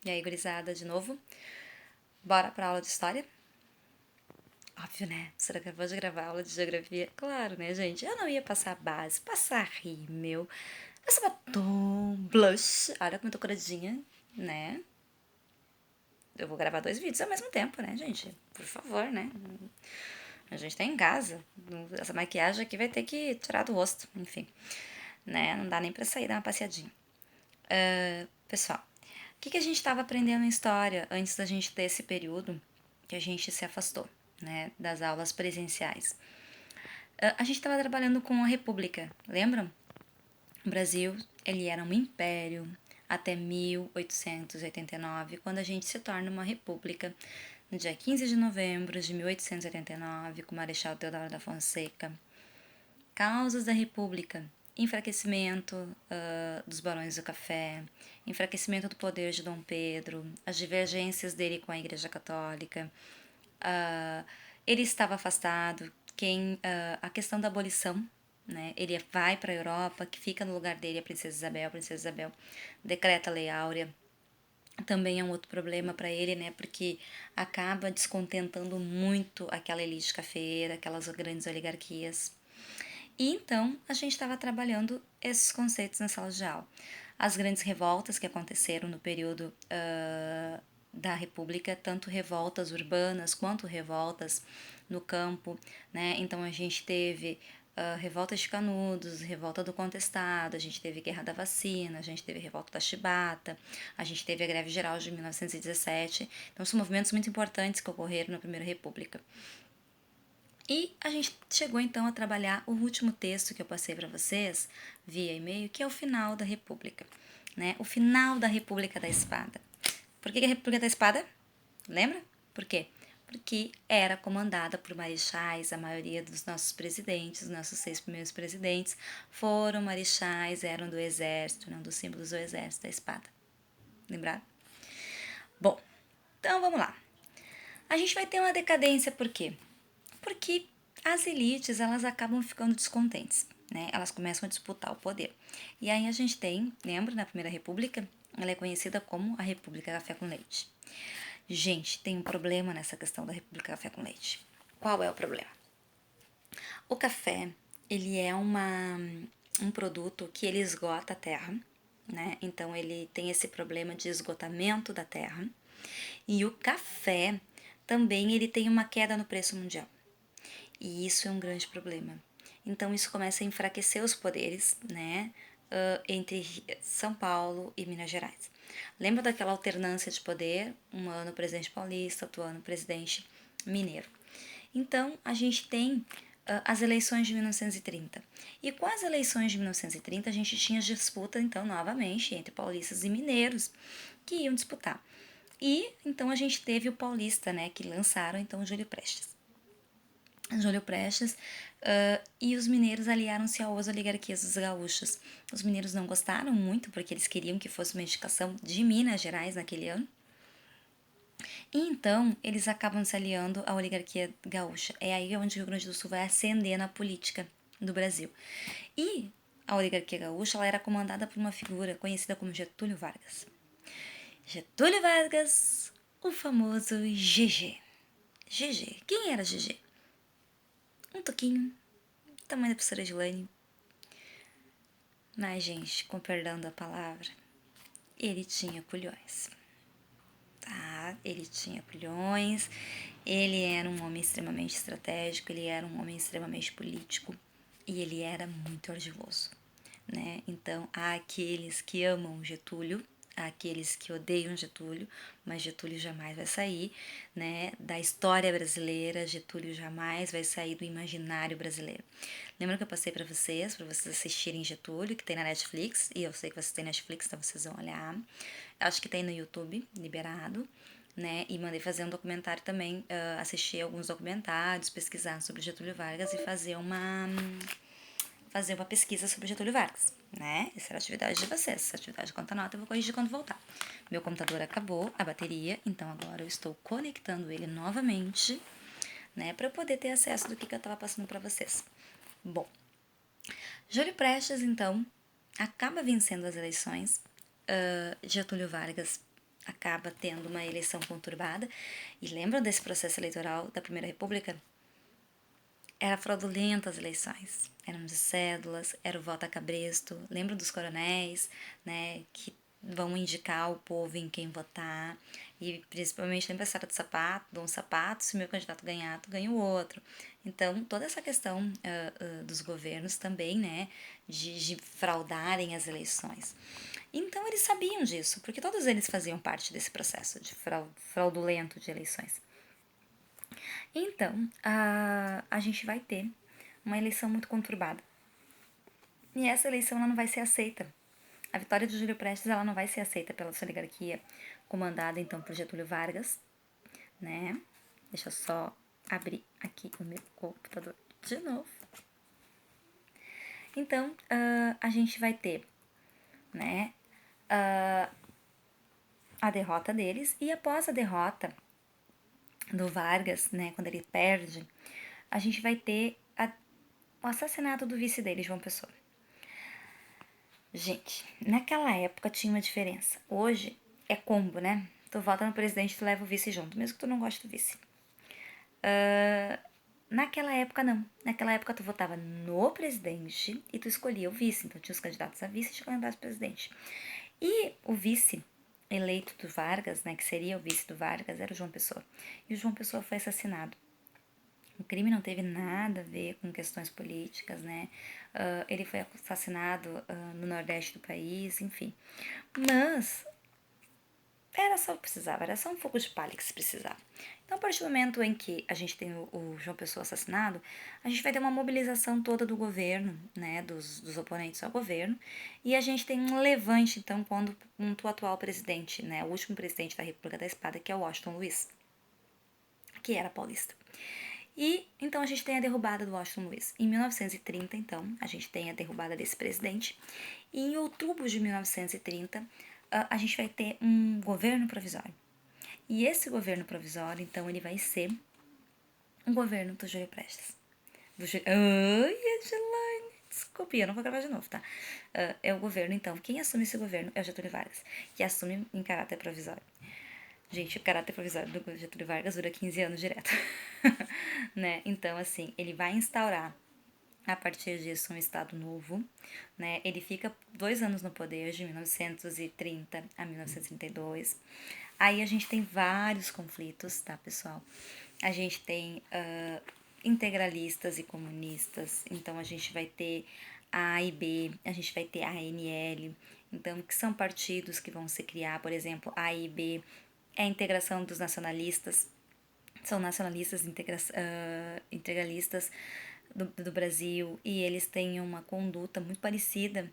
E aí, gurizada, de novo? Bora pra aula de história? Óbvio, né? Você acabou de gravar aula de geografia. Claro, né, gente? Eu não ia passar base, passar rímel, passar batom, blush. Olha como eu tô coradinha, né? Eu vou gravar 2 vídeos ao mesmo tempo, né, gente? Por favor, né? A gente tá em casa. Essa maquiagem aqui vai ter que tirar do rosto, enfim. Né? Não dá nem pra sair dar uma passeadinha. Pessoal, o que a gente estava aprendendo em história antes da gente ter esse período que a gente se afastou, né, das aulas presenciais? A gente estava trabalhando com a República, lembram? O Brasil, ele era um império até 1889, quando a gente se torna uma república no dia 15 de novembro de 1889, com o Marechal Deodoro da Fonseca. Causas da República: enfraquecimento dos barões do café, enfraquecimento do poder de Dom Pedro, as divergências dele com a Igreja Católica, ele estava afastado, a questão da abolição, né? Ele vai para a Europa, que fica no lugar dele a Princesa Isabel decreta a Lei Áurea. Também é um outro problema para ele, né? Porque acaba descontentando muito aquela elite cafeira, aquelas grandes oligarquias. E então a gente estava trabalhando esses conceitos na sala de aula. As grandes revoltas que aconteceram no período da República, tanto revoltas urbanas quanto revoltas no campo, né? Então a gente teve revolta de Canudos, revolta do Contestado, a gente teve guerra da vacina, a gente teve revolta da Chibata, a gente teve a greve geral de 1917. Então são movimentos muito importantes que ocorreram na Primeira República. E a gente chegou então a trabalhar o último texto que eu passei para vocês via e-mail, que é o final da República, né? O final da República da Espada. Por que a República da Espada? Lembra? Por quê? Porque era comandada por marechais, a maioria dos nossos presidentes, os nossos 6 primeiros presidentes, foram marechais, eram do exército, um dos símbolos do exército, da espada. Lembraram? Bom, então vamos lá. A gente vai ter uma decadência por quê? Porque as elites, elas acabam ficando descontentes, né? Elas começam a disputar o poder. E aí a gente tem, lembra, na Primeira República, ela é conhecida como a República Café com Leite. Gente, tem um problema nessa questão da República Café com Leite. Qual é o problema? O café, ele é um produto que ele esgota a terra, né? Então ele tem esse problema de esgotamento da terra. E o café também ele tem uma queda no preço mundial. E isso é um grande problema. Então isso começa a enfraquecer os poderes, né, entre São Paulo e Minas Gerais. Lembra daquela alternância de poder? Um ano presidente paulista, outro ano presidente mineiro. Então a gente tem as eleições de 1930. E com as eleições de 1930 a gente tinha disputa então novamente entre paulistas e mineiros que iam disputar. E então a gente teve o paulista, né, que lançaram então o Júlio Prestes. Júlio Prestes, e os mineiros aliaram-se às oligarquias dos gaúchos. Os mineiros não gostaram muito, porque eles queriam que fosse uma indicação de Minas Gerais naquele ano. E então, eles acabam se aliando à oligarquia gaúcha. É aí onde o Rio Grande do Sul vai ascender na política do Brasil. E a oligarquia gaúcha ela era comandada por uma figura conhecida como Getúlio Vargas. Getúlio Vargas, o famoso GG. GG. Quem era GG? Um toquinho, tamanho da professora Gilane. Mas, gente, com perdão da palavra, ele tinha culhões, tá? Ele tinha culhões, ele era um homem extremamente estratégico, ele era um homem extremamente político e ele era muito ardiloso, né? Então, há aqueles que amam Getúlio, há aqueles que odeiam Getúlio, mas Getúlio jamais vai sair, né, da história brasileira, Getúlio jamais vai sair do imaginário brasileiro. Lembra que eu passei para vocês assistirem Getúlio, que tem na Netflix, e eu sei que vocês têm Netflix, então vocês vão olhar. Acho que tem no YouTube, liberado, né? E mandei fazer um documentário também, assistir alguns documentários, pesquisar sobre Getúlio Vargas e fazer uma pesquisa sobre Getúlio Vargas, né? Essa era a atividade de vocês. Essa atividade conta nota, eu vou corrigir quando voltar. Meu computador acabou a bateria, então agora eu estou conectando ele novamente, né? Para eu poder ter acesso do que eu estava passando para vocês. Bom, Júlio Prestes, então, acaba vencendo as eleições. Getúlio Vargas acaba tendo uma eleição conturbada. E lembram desse processo eleitoral da Primeira República? Era fraudulenta as eleições, eram de cédulas, era o voto a cabresto. Lembram dos coronéis, né, que vão indicar o povo em quem votar, e principalmente lembra a história do sapato, de um sapato, se o meu candidato ganhar, tu ganha o outro. Então, toda essa questão dos governos também, né, de fraudarem as eleições. Então, eles sabiam disso, porque todos eles faziam parte desse processo de fraudulento de eleições. Então, a gente vai ter uma eleição muito conturbada. E essa eleição ela não vai ser aceita. A vitória de Júlio Prestes ela não vai ser aceita pela sua oligarquia, comandada então por Getúlio Vargas, né? Deixa eu só abrir aqui o meu computador de novo. Então, a gente vai ter, né, a derrota deles, e após a derrota do Vargas, né, quando ele perde, a gente vai ter o assassinato do vice dele, João Pessoa. Gente, naquela época tinha uma diferença. Hoje é combo, né? Tu vota no presidente, tu leva o vice junto, mesmo que tu não goste do vice. Naquela época, não. Naquela época, tu votava no presidente e tu escolhia o vice. Então, tinha os candidatos a vice e tinha os candidatos a presidente. E o vice eleito do Vargas, né, que seria o vice do Vargas, era o João Pessoa. E o João Pessoa foi assassinado. O crime não teve nada a ver com questões políticas, né? Ele foi assassinado no nordeste do país, enfim. Mas era só o que precisava, era só um fogo de palha que se precisava. Então, a partir do momento em que a gente tem o João Pessoa assassinado, a gente vai ter uma mobilização toda do governo, né, dos oponentes ao governo, e a gente tem um levante, então, quando o atual presidente, né, o último presidente da República da Espada, que é o Washington Luiz, que era paulista. E então a gente tem a derrubada do Washington Luiz. Em 1930, então, a gente tem a derrubada desse presidente. E em outubro de 1930, a gente vai ter um governo provisório. E esse governo provisório, então, ele vai ser um governo do Júlio Prestes. Ai, Edilane, desculpe, eu não vou gravar de novo, tá? É o governo, então, quem assume esse governo é o Getúlio Vargas, que assume em caráter provisório. Gente, o caráter provisório do Getúlio Vargas dura 15 anos direto. Né? Então, assim, ele vai instaurar a partir disso um Estado novo, né? Ele fica 2 anos no poder, de 1930 a 1932. Aí a gente tem vários conflitos, tá, pessoal? A gente tem integralistas e comunistas, então a gente vai ter a AIB, a gente vai ter a ANL, então que são partidos que vão se criar, por exemplo, a AIB é a integração dos nacionalistas, são nacionalistas integralistas do Brasil, e eles têm uma conduta muito parecida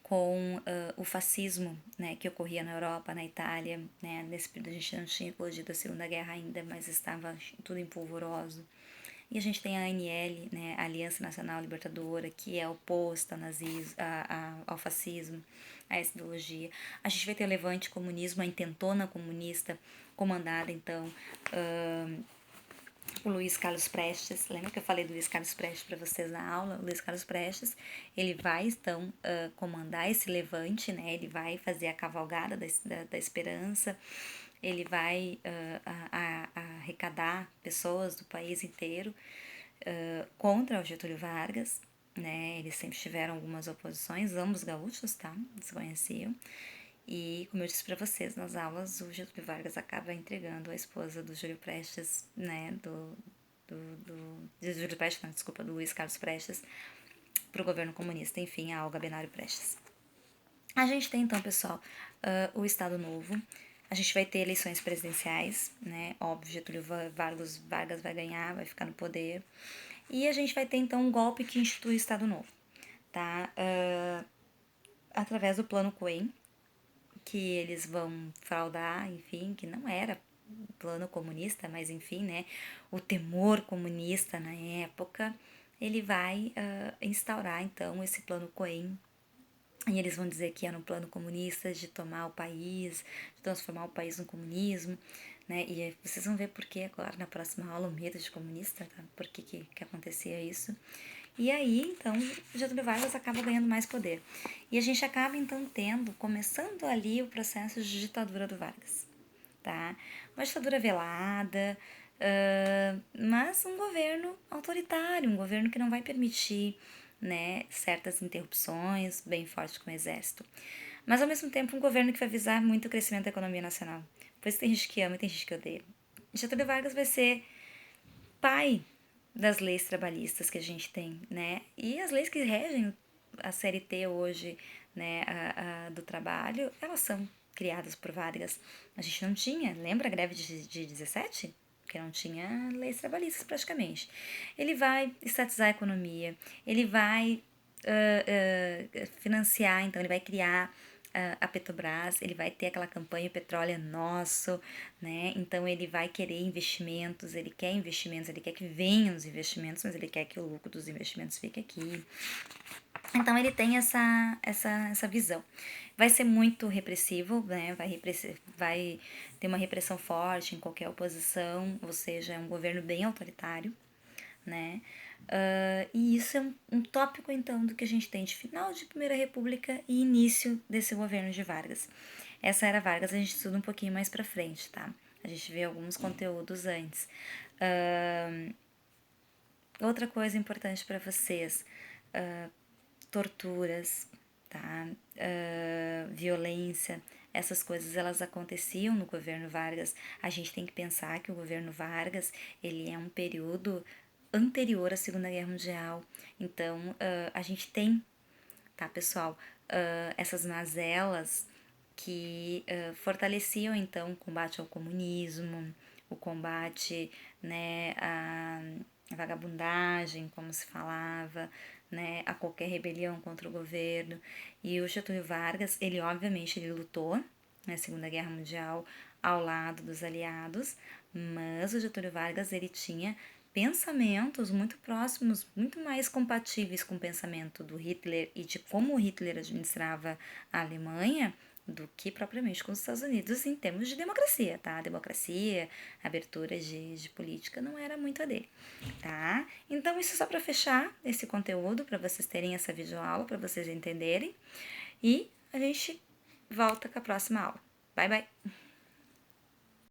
com o fascismo, né, que ocorria na Europa, na Itália, né, nesse período a gente não tinha eclodido a Segunda Guerra ainda, mas estava tudo em polvoroso. E a gente tem a ANL, né, a Aliança Nacional Libertadora, que é oposta ao nazismo, ao fascismo, a essa ideologia. A gente vai ter o Levante Comunismo, a Intentona Comunista, comandada, então, o Luiz Carlos Prestes. Lembra que eu falei do Luiz Carlos Prestes para vocês na aula? O Luiz Carlos Prestes, ele vai, então, comandar esse levante, né? Ele vai fazer a cavalgada da esperança, ele vai arrecadar pessoas do país inteiro contra o Getúlio Vargas, né? Eles sempre tiveram algumas oposições, ambos gaúchos, tá? Eles conheciam. E, como eu disse para vocês nas aulas, o Getúlio Vargas acaba entregando a esposa do Júlio Prestes, né? De Júlio Prestes, não, desculpa, do Luiz Carlos Prestes, para o governo comunista, enfim, a Olga Benário Prestes. A gente tem, então, pessoal, o Estado Novo. A gente vai ter eleições presidenciais, né? Óbvio, Getúlio Vargas vai ganhar, vai ficar no poder. E a gente vai ter, então, um golpe que institui o Estado Novo, tá? Através do Plano Cohen, que eles vão fraudar, enfim, que não era plano comunista, mas enfim, né? O temor comunista na época, ele vai instaurar, então, esse Plano Cohen. E eles vão dizer que era um plano comunista de tomar o país, de transformar o país no comunismo, né? E vocês vão ver por que agora na próxima aula o medo de comunista, tá? Por que acontecia isso. E aí, então, Getúlio Vargas acaba ganhando mais poder. E a gente acaba, então, começando ali o processo de ditadura do Vargas. tá? Uma ditadura velada, mas um governo autoritário, um governo que não vai permitir, né, certas interrupções, bem forte com o exército. Mas, ao mesmo tempo, um governo que vai visar muito o crescimento da economia nacional. Por isso tem gente que ama e tem gente que odeia. Getúlio Vargas vai ser pai das leis trabalhistas que a gente tem, né? E as leis que regem a CLT hoje, né, do trabalho, elas são criadas por Vargas. A gente não tinha, lembra a greve de 17? Que não tinha leis trabalhistas praticamente. Ele vai estatizar a economia, ele vai financiar, então ele vai criar a Petrobras, ele vai ter aquela campanha O Petróleo é Nosso, né? Então ele vai querer investimentos, ele quer investimentos, ele quer que venham os investimentos, mas ele quer que o lucro dos investimentos fique aqui. Então ele tem essa visão. Vai ser muito repressivo, né? Vai ter uma repressão forte em qualquer oposição, ou seja, é um governo bem autoritário, né? E isso é um tópico, então, do que a gente tem de final de Primeira República e início desse governo de Vargas. Essa era Vargas, a gente estuda um pouquinho mais pra frente, tá? A gente vê alguns conteúdos antes. Outra coisa importante para vocês, torturas, tá? Violência, essas coisas elas aconteciam no governo Vargas. A gente tem que pensar que o governo Vargas ele é um período anterior à Segunda Guerra Mundial. Então a gente tem, tá, pessoal, essas mazelas que fortaleciam então o combate ao comunismo, o combate, né, à vagabundagem, como se falava, né, a qualquer rebelião contra o governo. E o Getúlio Vargas, ele obviamente ele lutou na Segunda Guerra Mundial ao lado dos aliados, mas o Getúlio Vargas ele tinha pensamentos muito próximos, muito mais compatíveis com o pensamento do Hitler e de como o Hitler administrava a Alemanha do que propriamente com os Estados Unidos em termos de democracia, tá? Democracia, abertura de política não era muito a dele, tá? Então isso só para fechar esse conteúdo, para vocês terem essa videoaula, para vocês entenderem, e a gente volta com a próxima aula. Bye, bye!